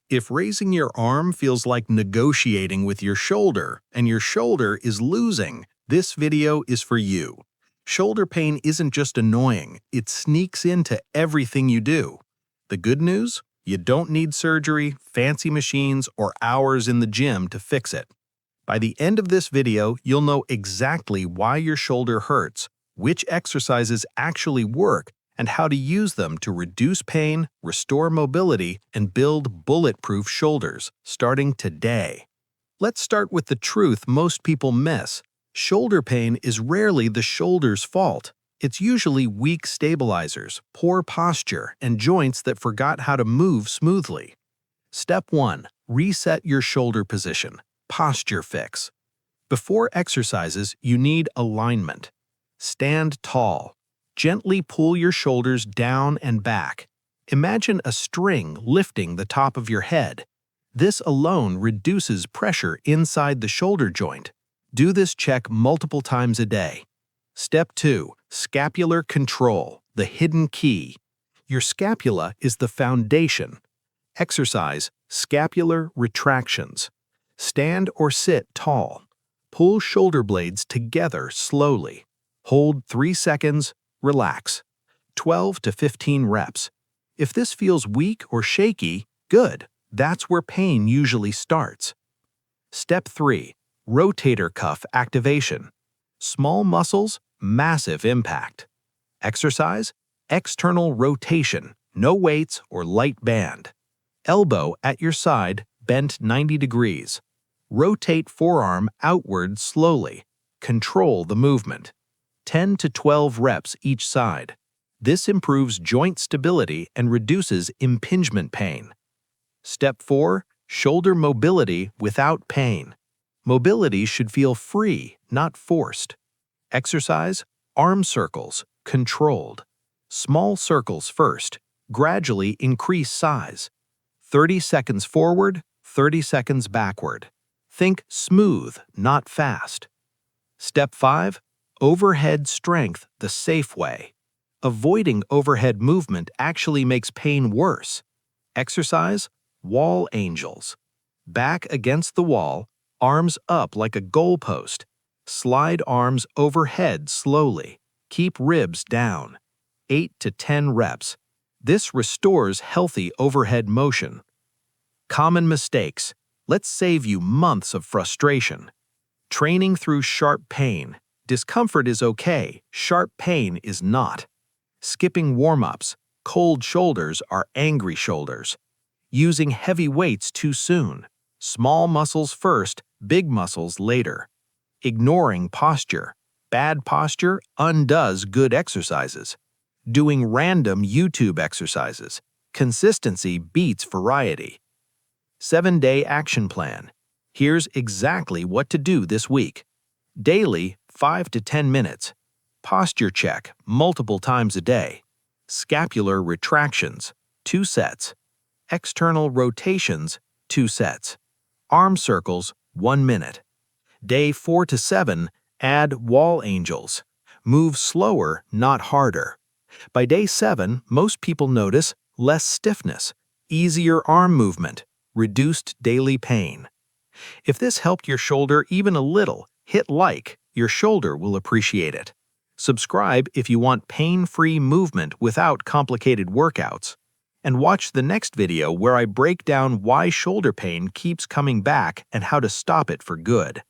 If raising your arm feels like negotiating with your shoulder and your shoulder is losing, this video is for you. Shoulder pain isn't just annoying, it sneaks into everything you do. The good news? You don't need surgery, fancy machines, or hours in the gym to fix it. By the end of this video, you'll know exactly why your shoulder hurts, which exercises actually work, and how to use them to reduce pain, restore mobility, and build bulletproof shoulders, starting today. Let's start with the truth most people miss. Shoulder pain is rarely the shoulder's fault. It's usually weak stabilizers, poor posture, and joints that forgot how to move smoothly. Step 1. Reset your shoulder position. Posture fix. Before exercises, you need alignment. Stand tall. Gently pull your shoulders down and back. Imagine a string lifting the top of your head. This alone reduces pressure inside the shoulder joint. Do this check multiple times a day. Step 2. Scapular control, the hidden key. Your scapula is the foundation. Exercise scapular retractions. Stand or sit tall. Pull shoulder blades together slowly. Hold 3 seconds. Relax. 12 to 15 reps. If this feels weak or shaky, good. That's where pain usually starts. Step 3. Rotator cuff activation. Small muscles, massive impact. Exercise, external rotation, no weights or light band. Elbow at your side, bent 90 degrees. Rotate forearm outward slowly. Control the movement. 10 to 12 reps each side. This improves joint stability and reduces impingement pain. Step 4. Shoulder mobility without pain. Mobility should feel free, not forced. Exercise, arm circles, controlled. Small circles first, gradually increase size. 30 seconds forward, 30 seconds backward. Think smooth, not fast. Step 5. Overhead strength the safe way. Avoiding overhead movement actually makes pain worse. Exercise, wall angels. Back against the wall, arms up like a goalpost. Slide arms overhead slowly. Keep ribs down. 8 to 10 reps. This restores healthy overhead motion. Common mistakes. Let's save you months of frustration. Training through sharp pain. Discomfort is okay, sharp pain is not. Skipping warm-ups. Cold shoulders are angry shoulders. Using heavy weights too soon. Small muscles first, big muscles later. Ignoring posture. Bad posture undoes good exercises. Doing random YouTube exercises. Consistency beats variety. 7-day action plan. Here's exactly what to do this week. Daily, 5 to 10 minutes. Posture check multiple times a day. Scapular retractions, 2 sets. External rotations, 2 sets. Arm circles, 1 minute. Day 4 to 7, add wall angels. Move slower, not harder. By day 7, most people notice less stiffness, easier arm movement, reduced daily pain. If this helped your shoulder even a little, hit like. Your shoulder will appreciate it. Subscribe if you want pain-free movement without complicated workouts. And watch the next video where I break down why shoulder pain keeps coming back and how to stop it for good.